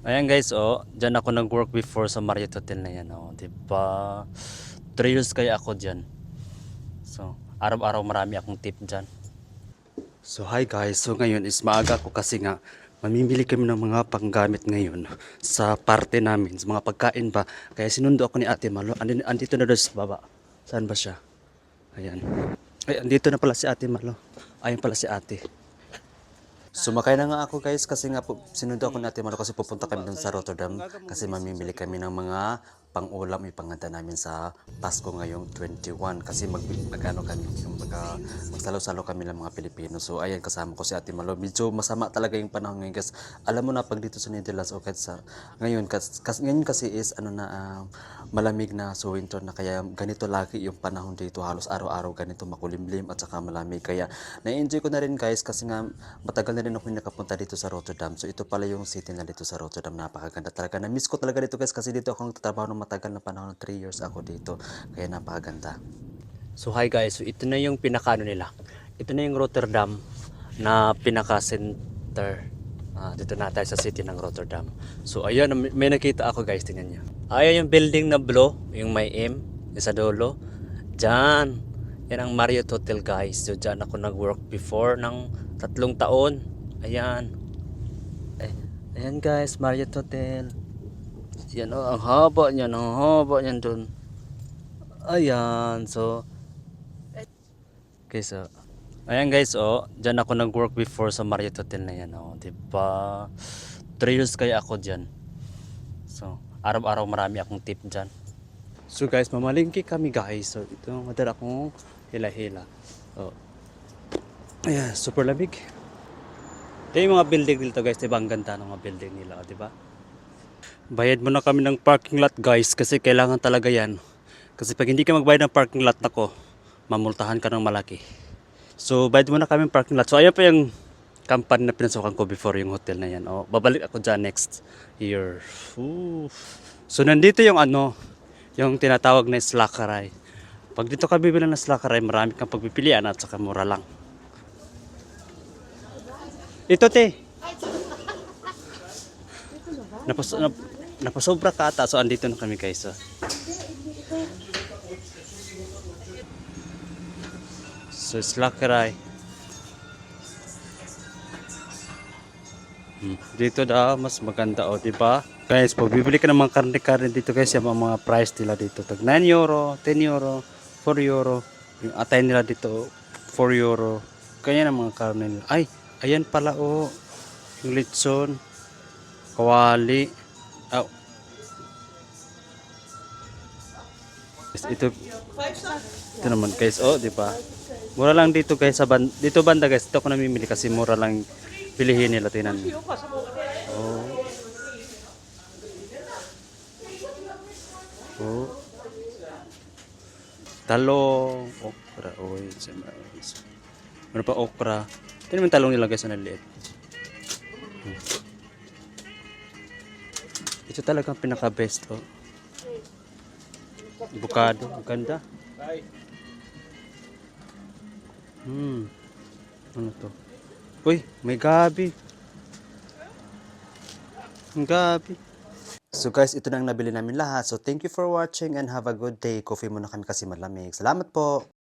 Ayan guys, oh, diyan ako nag-work before sa Marriott Hotel na yan, oh, 'di ba? 3 years kaya ako diyan. So, araw-araw marami akong tip diyan. So, hi guys. So, ngayon is maaga ako kasi nga mamimili kami ng mga panggamit ngayon sa parte namin, sa mga pagkain ba. Kaya sinundo ako ni Ate Malo. Andito na doon sa baba. Saan ba siya? Ayan. Ay, andito na pala si Ate Malo. Ayun pala si Ate. Sumakay na nga ako guys kasi nga po, sinundo ako natin Malo kasi pupunta kami dun sa Rotterdam kasi mamimili kami ng mga pang-ulam ipanganda namin sa Pasko ngayong 21 kasi magano kami yung magsalo-salo kami ng mga Pilipino. So ayan, kasama ko si Ate Malo. Medyo masama talaga yung panahon ngayon guys. Alam mo na pag dito sa Netherlands o kahit sa ngayon ngayon kasi is ano na malamig na, so winter na, kaya ganito lagi yung panahon dito, halos araw-araw ganito makulimlim at saka malamig. Kaya na-enjoy ko na rin guys kasi nga matagal na rin ako nakapunta dito sa Rotterdam. So ito pala yung city na dito sa Rotterdam. Napakaganda talaga. Na-miss ko talaga dito guys kasi dito ako nagtatrabaho ng matagal na panahon. 3 years ako dito. Kaya napakaganda. So hi guys. So ito na yung pinakaano nila. Ito na yung Rotterdam na pinaka-center. Dito na tayo sa city ng Rotterdam. So ayan, may nakita ako guys. Tingnan nyo. Ayan yung building na blue. Yung may M. Yung sa dulo. Diyan. Yan ang Marriott Hotel guys. So dyan ako nag-work before ng 3 taon. Ayan. Ayan guys, Marriott Hotel. Yan oh, ang haba niyan, dun. Ayan, so okay, so ayan guys, oh, diyan ako nag-work before sa Marriott Hotel na yan, oh, 'di ba? 3 years kaya ako diyan. So, araw-araw marami akong tip diyan. So guys, mamalingki kami guys. So ito, madala akong hila-hila. Oh. Ayan, super lamig. Ito yung mga building dito guys, diba? Ang ganda ng mga building nila, oh, diba? Bayad muna kami ng parking lot guys kasi kailangan talaga yan. Kasi pag hindi ka magbayad ng parking lot, nako, mamultahan ka ng malaki. So bayad muna kami ng parking lot. So ayan pa yung company na pinasukan ko before, yung hotel na yan. Oh, babalik ako dyan next year. Ooh. So nandito yung ano, yung tinatawag na Slakaray. Pag dito ka bibili ng Slakaray, marami kang pagpipilian at saka mura lang. Ito te, napasobra ka ata. So andito na kami guys. So Slakaray. Dito daw mas maganda, o di ba? Guys, pag bibili ka ng mga karne-karne dito guys, yung mga price nila dito tag 9 euro, 10 euro, 4 euro. Yung atay nila dito 4 euro. Kanya ng mga karne nila. Ay, ayan pala oh. Yung litson, kawali. Oh, ito naman guys, oh, di ba? Mura lang dito guys dito banda guys. Dito ako namimili kasi mura lang bilihin nila, tinan mo. Oh. Oh. Talong, okra, oy, ano pa okra? Ito naman talong nila guys na liit. Ito talagang pinaka best, oh. Avocado, ang ganda. Ano to? Uy, may gabi. Ang gabi. So guys, ito na ang nabili namin lahat. So thank you for watching and have a good day. Coffee muna kami kasi malamig. Salamat po.